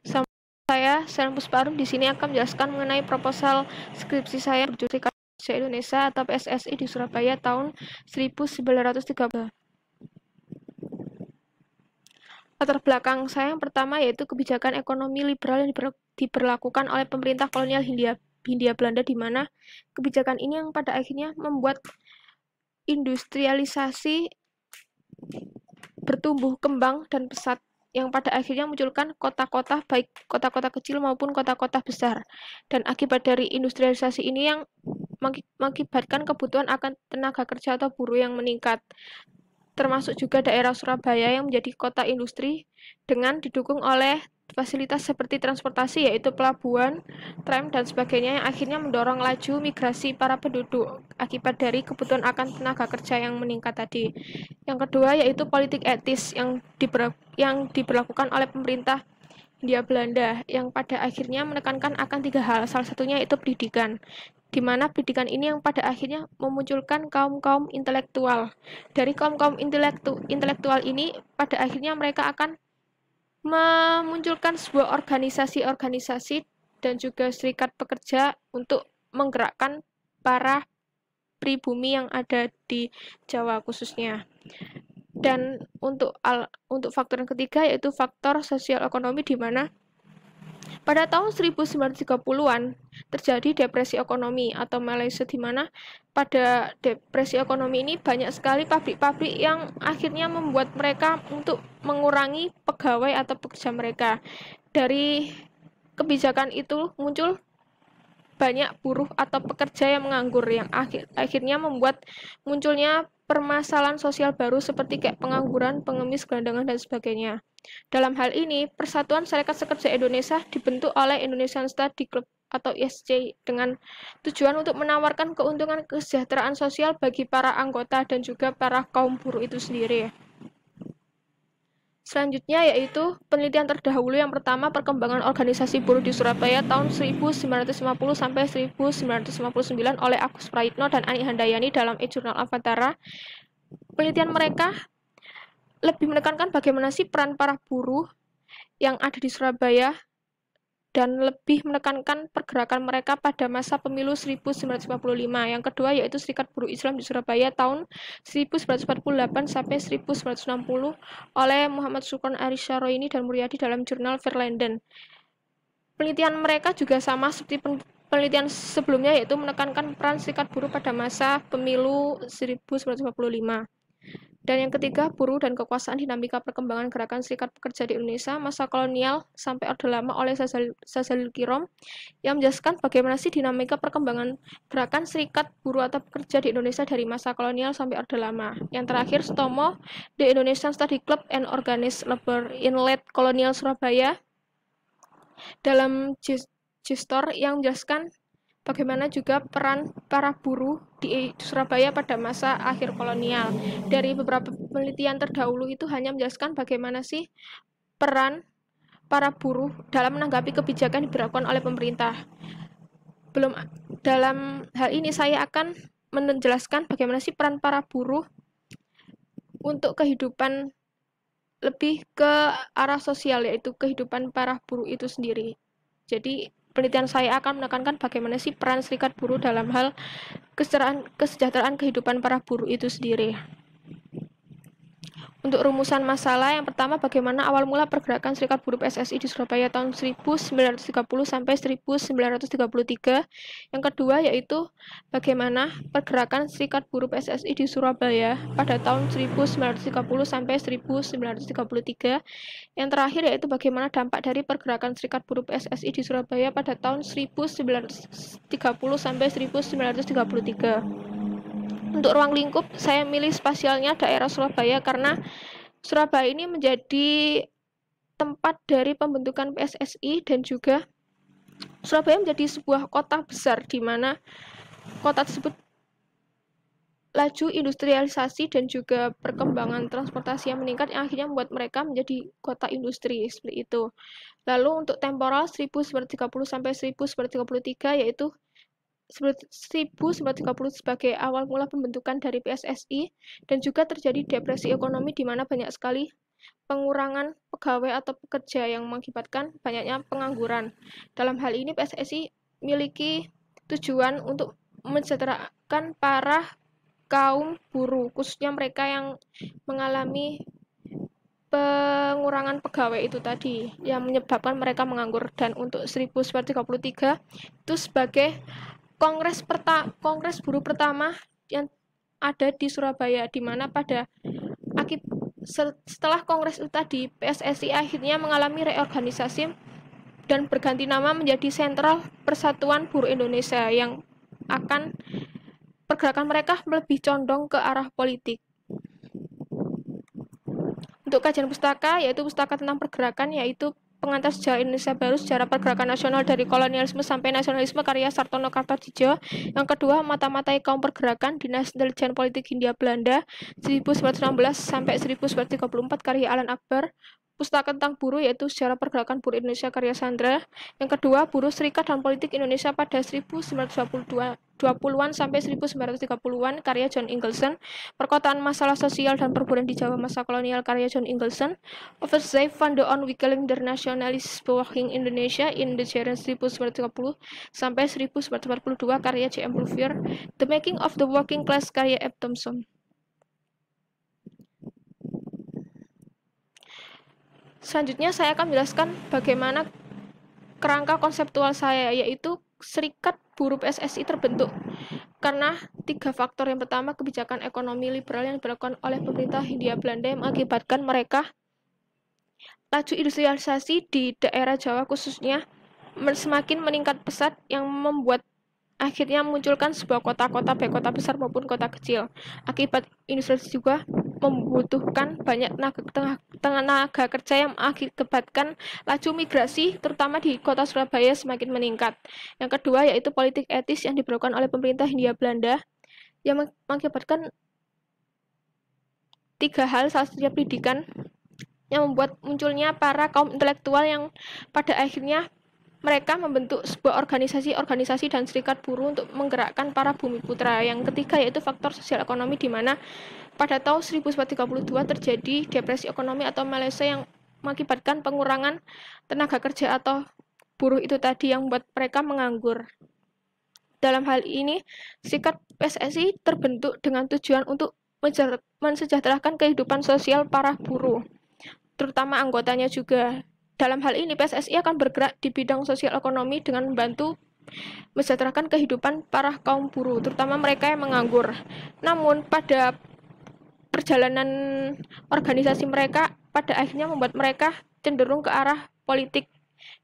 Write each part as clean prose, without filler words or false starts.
Sama saya, Selen Pusparum, di sini akan menjelaskan mengenai proposal skripsi saya berjudul Serikat Pekerja Indonesia atau PSSI di Surabaya tahun 1930. Latar belakang saya yang pertama yaitu kebijakan ekonomi liberal yang diberlakukan oleh pemerintah kolonial Hindia Belanda, di mana kebijakan ini yang pada akhirnya membuat industrialisasi bertumbuh kembang dan pesat, yang pada akhirnya munculkan kota-kota, baik kota-kota kecil maupun kota-kota besar. Dan akibat dari industrialisasi ini yang mengakibatkan kebutuhan akan tenaga kerja atau buruh yang meningkat, termasuk juga daerah Surabaya yang menjadi kota industri dengan didukung oleh fasilitas seperti transportasi yaitu pelabuhan, tram, dan sebagainya, yang akhirnya mendorong laju migrasi para penduduk akibat dari kebutuhan akan tenaga kerja yang meningkat tadi. Yang kedua yaitu politik etis yang diberlakukan oleh pemerintah Hindia Belanda, yang pada akhirnya menekankan akan 3 hal, salah satunya yaitu pendidikan, di mana pendidikan ini yang pada akhirnya memunculkan kaum-kaum intelektual. Dari kaum-kaum intelektual ini, pada akhirnya mereka akan memunculkan sebuah organisasi-organisasi dan juga serikat pekerja untuk menggerakkan para pribumi yang ada di Jawa khususnya. Dan untuk faktor yang ketiga yaitu faktor sosial ekonomi, di mana pada tahun 1930-an terjadi depresi ekonomi atau Malaysia, di mana pada depresi ekonomi ini banyak sekali pabrik-pabrik yang akhirnya membuat mereka untuk mengurangi pegawai atau pekerja mereka. Dari kebijakan itu muncul banyak buruh atau pekerja yang menganggur, yang akhirnya membuat munculnya permasalahan sosial baru seperti kayak pengangguran, pengemis, gelandangan, dan sebagainya. Dalam hal ini, Persatuan Serikat Pekerja Indonesia dibentuk oleh Indonesian Study Club atau ISC dengan tujuan untuk menawarkan keuntungan kesejahteraan sosial bagi para anggota dan juga para kaum buruh itu sendiri. Selanjutnya yaitu penelitian terdahulu yang pertama, perkembangan organisasi buruh di Surabaya tahun 1950 sampai 1959 oleh Agus Praitno dan Ani Handayani dalam e-Jurnal Avantara. Penelitian mereka lebih menekankan bagaimana sih peran para buruh yang ada di Surabaya dan lebih menekankan pergerakan mereka pada masa pemilu 1945. Yang kedua yaitu Serikat Buruh Islam di Surabaya tahun 1948 sampai 1960 oleh Muhammad Sukron Arisyaroini dan Muryadi dalam jurnal Verlanden. Penelitian mereka juga sama seperti penelitian sebelumnya, yaitu menekankan peran serikat buruh pada masa pemilu 1945. Dan yang ketiga, buruh dan kekuasaan, dinamika perkembangan gerakan serikat pekerja di Indonesia masa kolonial sampai Orde Lama oleh Sazalil Kirom, yang menjelaskan bagaimana sih dinamika perkembangan gerakan serikat buruh atau pekerja di Indonesia dari masa kolonial sampai Orde Lama. Yang terakhir, Stomo, The Indonesian Study Club and Organized Labor in Late Colonial Surabaya, dalam Gestor, yang menjelaskan bagaimana juga peran para buruh di Surabaya pada masa akhir kolonial. Dari beberapa penelitian terdahulu itu hanya menjelaskan bagaimana sih peran para buruh dalam menanggapi kebijakan yang diberlakukan oleh pemerintah. Belum dalam hal ini saya akan menjelaskan bagaimana sih peran para buruh untuk kehidupan lebih ke arah sosial, yaitu kehidupan para buruh itu sendiri. Jadi penelitian saya akan menekankan bagaimana sih peran serikat buruh dalam hal kesejahteraan kehidupan para buruh itu sendiri. Untuk rumusan masalah, yang pertama bagaimana awal mula pergerakan Serikat Buruh PSSI di Surabaya tahun 1930 sampai 1933. Yang kedua yaitu bagaimana pergerakan Serikat Buruh PSSI di Surabaya pada tahun 1930 sampai 1933. Yang terakhir yaitu bagaimana dampak dari pergerakan Serikat Buruh PSSI di Surabaya pada tahun 1930 sampai 1933. Untuk ruang lingkup, saya milih spasialnya daerah Surabaya karena Surabaya ini menjadi tempat dari pembentukan PSSI, dan juga Surabaya menjadi sebuah kota besar di mana kota tersebut laju industrialisasi dan juga perkembangan transportasi yang meningkat, yang akhirnya membuat mereka menjadi kota industri seperti itu. Lalu untuk temporal 1930 sampai 1933 yaitu 1930 sebagai awal mula pembentukan dari PSSI, dan juga terjadi depresi ekonomi di mana banyak sekali pengurangan pegawai atau pekerja yang mengakibatkan banyaknya pengangguran. Dalam hal ini PSSI memiliki tujuan untuk mensejahterakan para kaum buruh, khususnya mereka yang mengalami pengurangan pegawai itu tadi yang menyebabkan mereka menganggur. Dan untuk 1933 itu sebagai kongres buruh pertama yang ada di Surabaya, di mana setelah kongres itu tadi PSSI akhirnya mengalami reorganisasi dan berganti nama menjadi Sentral Persatuan Buruh Indonesia, yang akan pergerakan mereka lebih condong ke arah politik. Untuk kajian pustaka, yaitu pustaka tentang pergerakan, yaitu Pengantar Sejarah Indonesia Baru, Sejarah Pergerakan Nasional dari Kolonialisme sampai Nasionalisme, karya Sartono Kartodija. Yang kedua, Mata-matai Kaum Pergerakan, Dinas Intelijen Politik Hindia Belanda, 1916 sampai 1934, karya Alan Akbar. Pustaka tentang buruh, yaitu Sejarah Pergerakan Buruh Indonesia, karya Sandra. Yang kedua, Buruh, Serikat dan Politik Indonesia pada 1920-an sampai 1930-an, karya John Ingleson. Perkotaan, Masalah Sosial dan Perburuan di Jawa Masa Kolonial, karya John Ingleson. Overzicht van de Ontwikkeling der Nationalistische Indonesia in the Jaren 1930 sampai 1942, karya J.M. Bouvier. The Making of the Working Class, karya Eb Thompson. Selanjutnya saya akan menjelaskan bagaimana kerangka konseptual saya, yaitu Serikat Buruh PSSI terbentuk karena 3 faktor. Yang pertama, kebijakan ekonomi liberal yang dilakukan oleh pemerintah Hindia Belanda yang mengakibatkan mereka laju industrialisasi di daerah Jawa khususnya semakin meningkat pesat, yang membuat akhirnya menunjukkan sebuah kota-kota, baik kota besar maupun kota kecil. Akibat industrialisasi juga membutuhkan banyak tenaga kerja yang mengakibatkan laju migrasi, terutama di kota Surabaya, semakin meningkat. Yang kedua, yaitu politik etis yang diberlakukan oleh pemerintah Hindia Belanda yang mengakibatkan 3 hal. Salah satunya pendidikan, yang membuat munculnya para kaum intelektual yang pada akhirnya mereka membentuk sebuah organisasi dan serikat buruh untuk menggerakkan para bumi putra. Yang ketiga, yaitu faktor sosial ekonomi, di mana pada tahun 1932 terjadi depresi ekonomi atau Malaysia yang mengakibatkan pengurangan tenaga kerja atau buruh itu tadi, yang membuat mereka menganggur. Dalam hal ini, Serikat PSSI terbentuk dengan tujuan untuk mensejahterakan kehidupan sosial para buruh, terutama anggotanya juga. Dalam hal ini, PSSI akan bergerak di bidang sosial ekonomi dengan membantu mensejahterakan kehidupan para kaum buruh, terutama mereka yang menganggur. Namun, pada perjalanan organisasi mereka, pada akhirnya membuat mereka cenderung ke arah politik,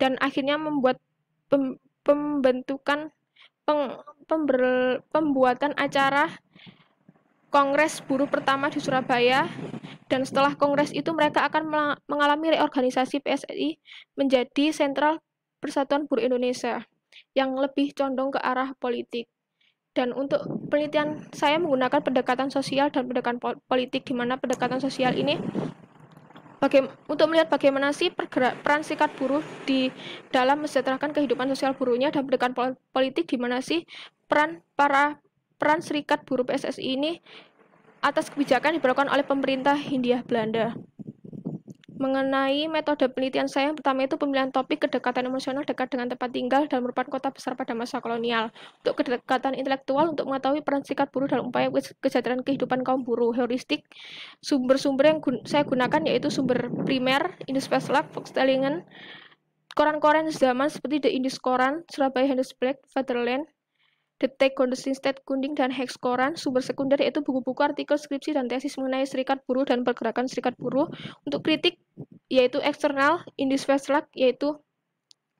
dan akhirnya membuat pembuatan acara Kongres Buruh pertama di Surabaya. Dan setelah kongres itu mereka akan mengalami reorganisasi PSSI menjadi Sentral Persatuan Buruh Indonesia yang lebih condong ke arah politik. Dan untuk penelitian saya menggunakan pendekatan sosial dan pendekatan politik, di mana pendekatan sosial ini untuk melihat bagaimana sih peran serikat buruh di dalam mensejahterakan kehidupan sosial buruhnya, dan pendekatan politik di mana sih peran serikat buruh PSSI ini atas kebijakan diberlakukan oleh pemerintah Hindia Belanda. Mengenai metode penelitian saya, yang pertama itu pemilihan topik kedekatan emosional dekat dengan tempat tinggal dan merupakan kota besar pada masa kolonial. Untuk kedekatan intelektual, untuk mengetahui peran serikat buruh dalam upaya kesejahteraan kehidupan kaum buruh. Heuristik, sumber-sumber yang saya gunakan yaitu sumber primer, Indispeslak, Volkstelingen, koran-koran zaman seperti The Indis Koran, Surabaya Handelsblad, Vaderland, The Tegenwoordigheidstijd Kunding, dan Hex Koran. Sumber sekunder yaitu buku-buku, artikel, skripsi, dan tesis mengenai serikat buruh dan pergerakan serikat buruh. Untuk kritik yaitu eksternal, Indispeslak, yaitu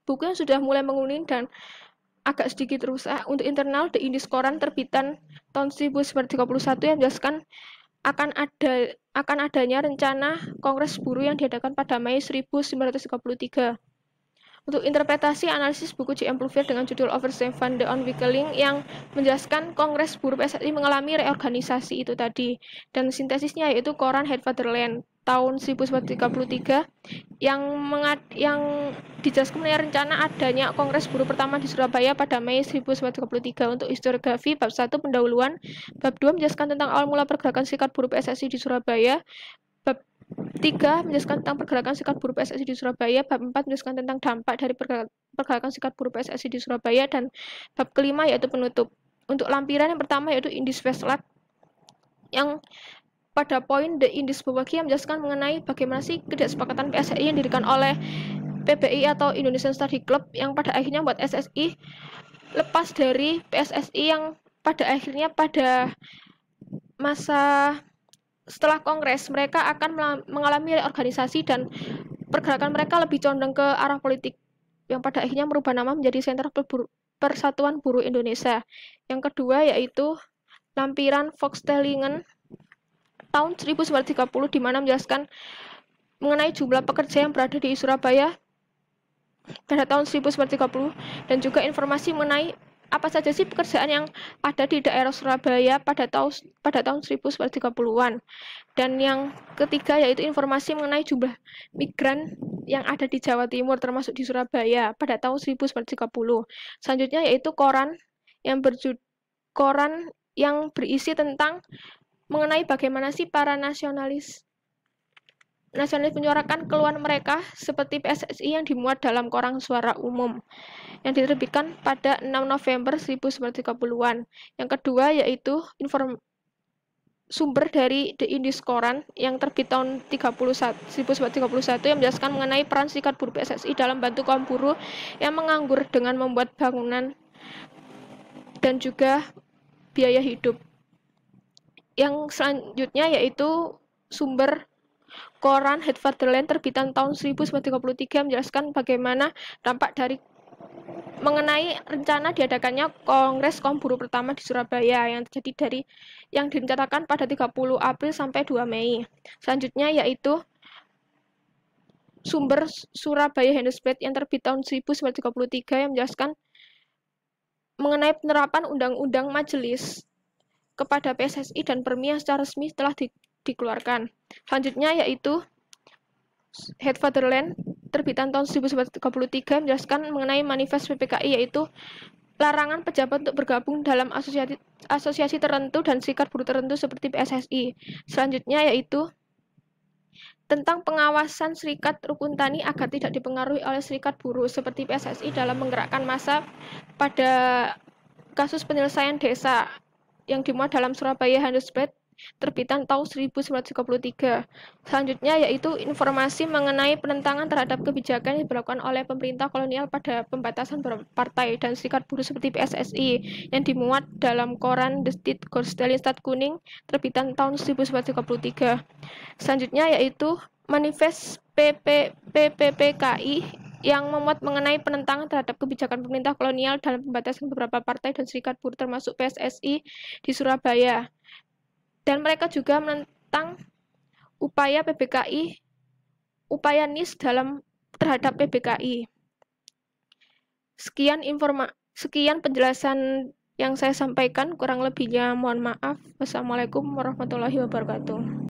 buku yang sudah mulai menguning dan agak sedikit rusak. Untuk internal, The Indis Koran terbitan tahun 1931 yang menjelaskan akan adanya rencana Kongres Buruh yang diadakan pada Mei 1933. Untuk interpretasi analisis buku J.M. Bouvier dengan judul Overzicht van de Ontwikkeling yang menjelaskan Kongres Buruh PSSI mengalami reorganisasi itu tadi. Dan sintesisnya yaitu koran Het Vaderland tahun 1933 yang dijelaskan mengenai rencana adanya Kongres Buruh pertama di Surabaya pada Mei 1933. Untuk historiografi, bab 1 pendahuluan, bab 2 menjelaskan tentang awal mula pergerakan serikat buruh PSSI di Surabaya, bab 3 menjelaskan tentang pergerakan serikat buruh PSSI di Surabaya, bab 4 menjelaskan tentang dampak dari pergerakan serikat buruh PSSI di Surabaya, dan bab kelima yaitu penutup. Untuk lampiran yang pertama yaitu Indis Westlat, yang pada poin The Indis Bawagia menjelaskan mengenai bagaimana sih kesepakatan PSSI yang didirikan oleh PBI atau Indonesian Study Club yang pada akhirnya membuat SSI lepas dari PSSI yang pada akhirnya pada masa setelah kongres mereka akan mengalami reorganisasi dan pergerakan mereka lebih condong ke arah politik yang pada akhirnya merubah nama menjadi Sentra Persatuan Buruh Indonesia. Yang kedua yaitu lampiran Volkstelingen tahun 1930 di mana menjelaskan mengenai jumlah pekerja yang berada di Surabaya pada tahun 1930 dan juga informasi mengenai apa saja sih pekerjaan yang ada di daerah Surabaya pada tahun 1930-an. Dan yang ketiga yaitu informasi mengenai jumlah migran yang ada di Jawa Timur termasuk di Surabaya pada tahun 1930. Selanjutnya yaitu koran yang berisi tentang mengenai bagaimana sih para nasionalis menyuarakan keluhan mereka seperti PSSI yang dimuat dalam koran Suara Umum yang diterbitkan pada 6 November 1930-an. Yang kedua yaitu sumber dari The Indis Koran yang terbit tahun 1931 yang menjelaskan mengenai peran serikat buruh PSSI dalam bantu kaum buruh yang menganggur dengan membuat bangunan dan juga biaya hidup. Yang selanjutnya yaitu sumber koran Het Vaderland terbitan tahun 1933 menjelaskan bagaimana dampak dari mengenai rencana diadakannya Kongres Kaum Buruh pertama di Surabaya yang terjadi yang direncanakan pada 30 April sampai 2 Mei. Selanjutnya yaitu sumber Surabaya Handelsblad yang terbit tahun 1933 yang menjelaskan mengenai penerapan Undang-Undang Majelis kepada PSSI dan Permi yang secara resmi telah dikeluarkan. Selanjutnya yaitu Het Vaderland terbitan tahun 1933 menjelaskan mengenai manifest PPKI yaitu larangan pejabat untuk bergabung dalam asosiasi tertentu dan serikat buruh tertentu seperti PSSI. Selanjutnya yaitu tentang pengawasan serikat rukun tani agar tidak dipengaruhi oleh serikat buruh seperti PSSI dalam menggerakkan massa pada kasus penyelesaian desa yang dimuat dalam Surabaya Handelsblad terbitan tahun 1933. Selanjutnya yaitu informasi mengenai penentangan terhadap kebijakan yang dilakukan oleh pemerintah kolonial pada pembatasan partai dan serikat buruh seperti PSSI yang dimuat dalam koran The Stad Kuning terbitan tahun 1933. Selanjutnya yaitu manifest PPPKI yang memuat mengenai penentangan terhadap kebijakan pemerintah kolonial dalam pembatasan beberapa partai dan serikat buruh termasuk PSSI di Surabaya. Dan mereka juga menentang upaya PBKI, upaya NIS terhadap PBKI. Sekian penjelasan yang saya sampaikan, kurang lebihnya mohon maaf. Wassalamualaikum warahmatullahi wabarakatuh.